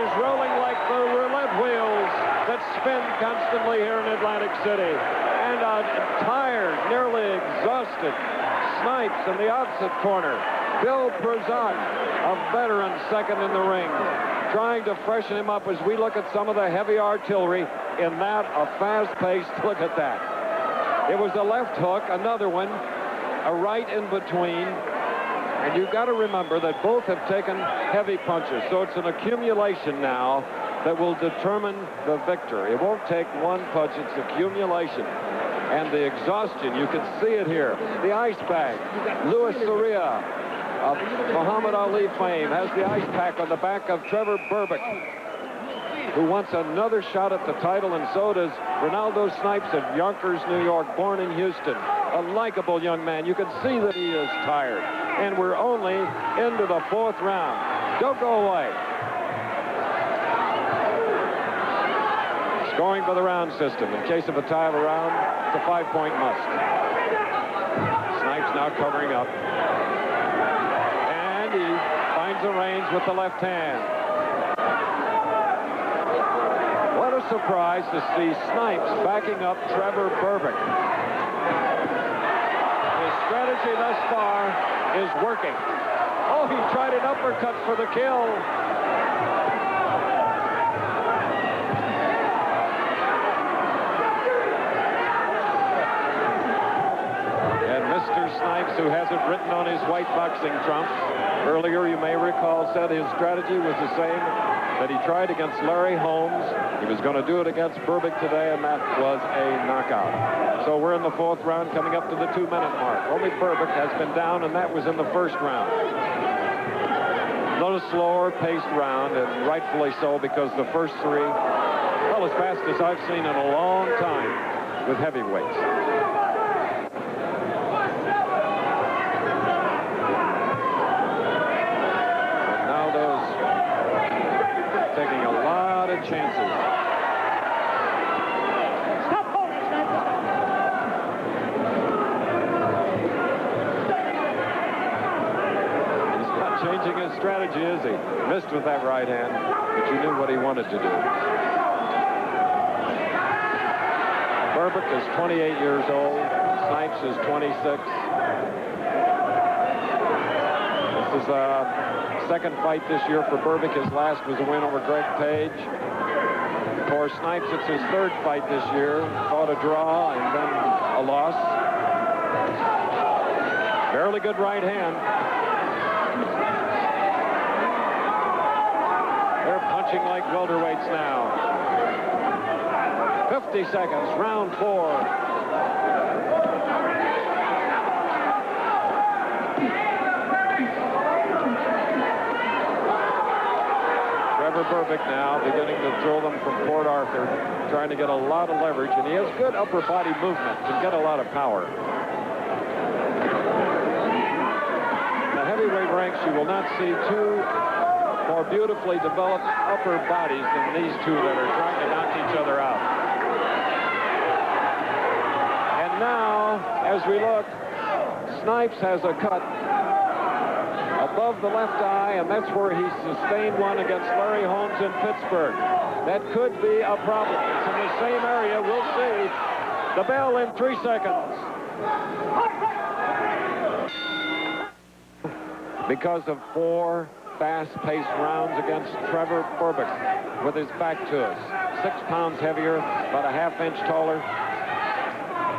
is rolling like the roulette wheels that spin constantly here in Atlantic City. And a tired, nearly exhausted Snipes in the opposite corner. Bill Prezat, a veteran, second in the ring, trying to freshen him up as we look at some of the heavy artillery in that, a fast-paced, look at that. It was a left hook, another one, a right in between, and you've got to remember that both have taken heavy punches, so it's an accumulation now that will determine the victor. It won't take one punch, it's accumulation. And the exhaustion, you can see it here. The ice bag. Louis Soria of Muhammad Ali fame has the ice pack on the back of Trevor Berbick, who wants another shot at the title, and so does Renaldo Snipes of Yonkers, New York, born in Houston. A likable young man. You can see that he is tired. And we're only into the fourth round. Don't go away. Scoring by the round system. In case of a tie of a round, it's a 5-point must. Snipes now covering up. And he finds the range with the left hand. What a surprise to see Snipes backing up Trevor Berbick. His strategy thus far is working. Oh, he tried an uppercut for the kill. Snipes, who has it written on his white boxing trunks, earlier, you may recall, said his strategy was the same that he tried against Larry Holmes. He was going to do it against Berbick today, and that was a knockout. So we're in the fourth round, coming up to the 2-minute mark. Only Berbick has been down, and that was in the first round. A little slower paced round, and rightfully so, because the first three, well, as fast as I've seen in a long time with heavyweights. Taking a lot of chances. Stop holding, Snipes. He's not changing his strategy, is he? Missed with that right hand, but you knew what he wanted to do. Berbick is 28 years old. Snipes is 26. This is second fight this year for Berbick. His last was a win over Greg Page. For Snipes, it's his third fight this year. Fought a draw and then a loss. Fairly good right hand. They're punching like welterweights now. 50 seconds, round 4. Berbick now beginning to throw them from Port Arthur, trying to get a lot of leverage, and he has good upper body movement, can get a lot of power. In the heavyweight ranks, you will not see two more beautifully developed upper bodies than these two that are trying to knock each other out. And now, as we look, Snipes has a cut above the left eye, and that's where he sustained one against Larry Holmes in Pittsburgh. That could be a problem. It's in the same area. We'll see. The bell in 3 seconds. Because of 4 fast-paced rounds against Trevor Berbick with his back to us. 6 pounds heavier, about a ½ inch taller.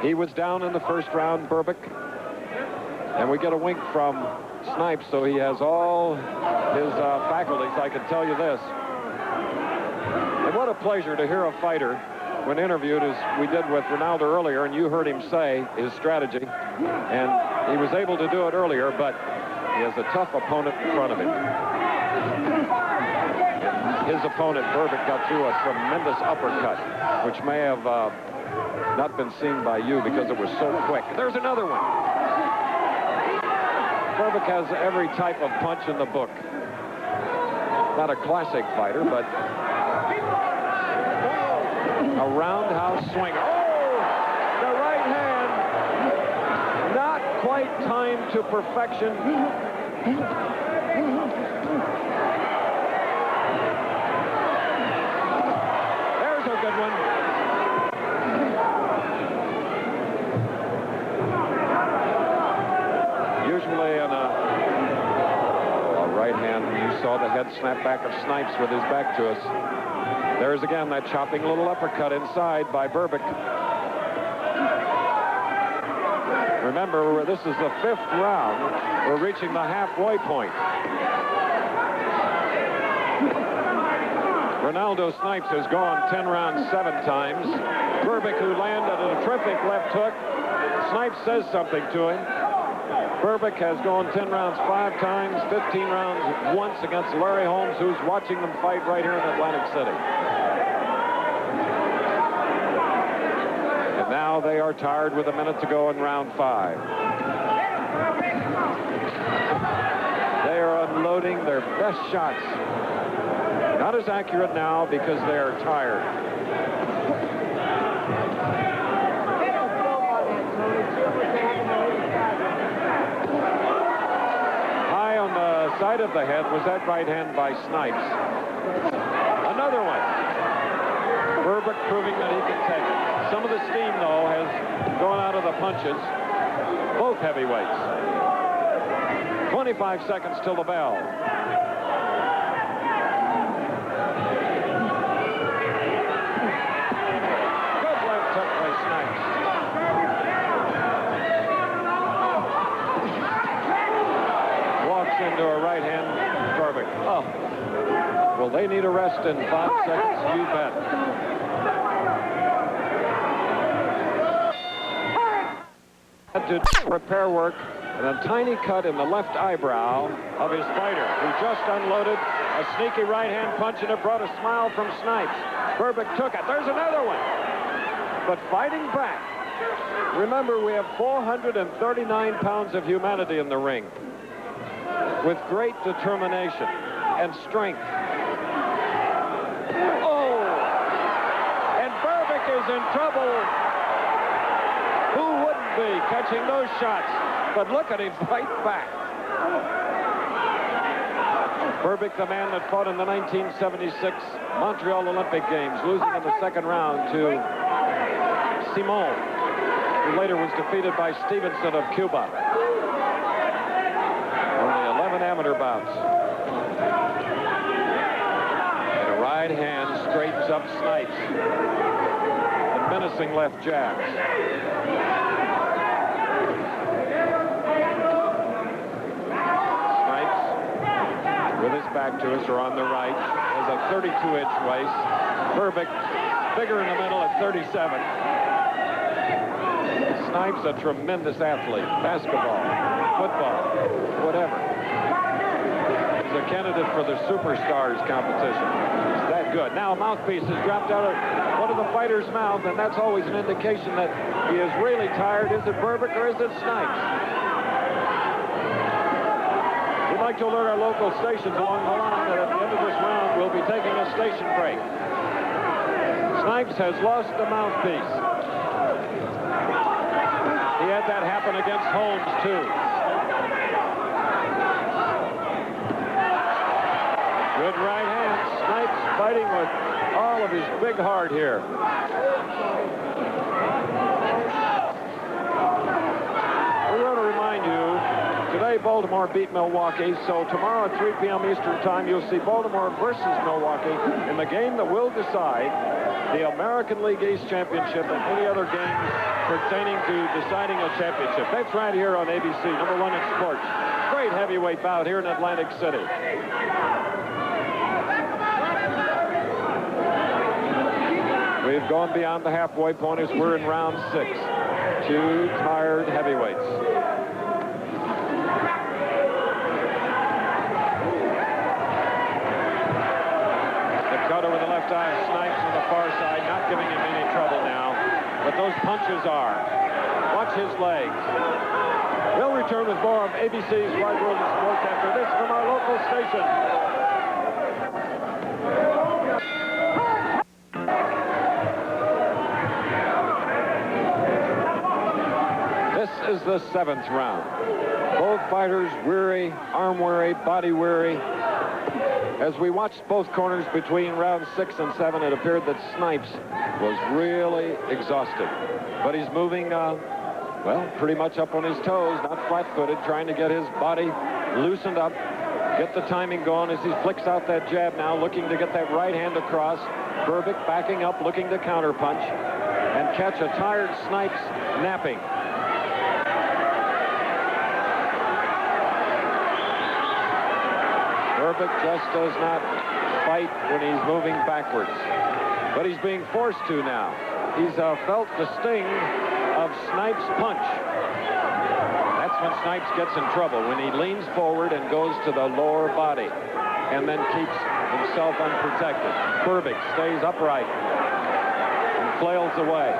He was down in the first round, Berbick. And we get a wink from Snipes, so he has all his faculties, I can tell you this. And what a pleasure to hear a fighter, when interviewed, as we did with Renaldo earlier, and you heard him say his strategy, and he was able to do it earlier, but he has a tough opponent in front of him. His opponent, Berbick, got through a tremendous uppercut, which may have not been seen by you because it was so quick. There's another one. Berbick has every type of punch in the book. Not a classic fighter, but a roundhouse swing. Oh, the right hand. Not quite timed to perfection. Bad snapback of Snipes with his back to us. There's again that chopping little uppercut inside by Berbick. Remember, this is the 5th round. We're reaching the halfway point. Renaldo Snipes has gone 10 rounds 7 times. Berbick, who landed a terrific left hook. Snipes says something to him. Berbick has gone 10 rounds 5 times, 15 rounds once against Larry Holmes, who's watching them fight right here in Atlantic City. And now they are tired with a minute to go in round 5. They are unloading their best shots. Not as accurate now because they are tired. High on the side of the head was that right hand by Snipes. Another one. Berbick proving that he can take it. Some of the steam, though, has gone out of the punches. Both heavyweights. 25 seconds till the bell. Into a right hand, Berbick. Oh, well, they need a rest in 5 seconds. You bet. Had to repair work and a tiny cut in the left eyebrow of his fighter, who just unloaded a sneaky right hand punch, and it brought a smile from Snipes. Berbick took it. There's another one. But fighting back. Remember, we have 439 pounds of humanity in the ring, with great determination and strength. Oh! And Berbick is in trouble. Who wouldn't be catching those shots? But look at him fight back. Berbick, the man that fought in the 1976 Montreal Olympic Games, losing in the 2nd round to Simon, who later was defeated by Stevenson of Cuba. Amateur bouts. And a right hand straightens up Snipes. And menacing left jabs. Snipes, with his back to us, or on the right, has a 32-inch waist. Berbick, bigger in the middle at 37. Snipes, a tremendous athlete. Basketball, football, whatever. A candidate for the Superstars competition. It's that good. Now a mouthpiece has dropped out of one of the fighter's mouth, and that's always an indication that he is really tired. Is it Berbick or is it Snipes? We'd like to alert our local stations along the line that at the end of this round we'll be taking a station break. Snipes has lost the mouthpiece. He had that happen against Holmes, too. Good right hand. Snipes fighting with all of his big heart here. We want to remind you, today Baltimore beat Milwaukee, so tomorrow at 3 p.m. Eastern Time, you'll see Baltimore versus Milwaukee in the game that will decide the American League East Championship and any other games pertaining to deciding a championship. That's right here on ABC, #1 in sports. Great heavyweight bout here in Atlantic City. We've gone beyond the halfway point as we're in round 6. 2 tired heavyweights. The cutter with the left eye of Snipes on the far side, not giving him any trouble now. But those punches are. Watch his legs. We'll return with more of ABC's Wide World of Sports after this from our local station. This is the 7th round. Both fighters weary, arm weary, body weary. As we watched both corners between rounds 6 and 7, it appeared that Snipes was really exhausted. But he's moving, well, pretty much up on his toes, not flat-footed, trying to get his body loosened up Get the timing going as he flicks out that jab now, looking to get that right hand across. Berbick backing up, looking to counterpunch and catch a tired Snipes napping. Berbick just does not fight when he's moving backwards, but he's being forced to now. He's felt the sting of Snipes' punch. That's when Snipes gets in trouble, when he leans forward and goes to the lower body and then keeps himself unprotected. Berbick stays upright and flails away.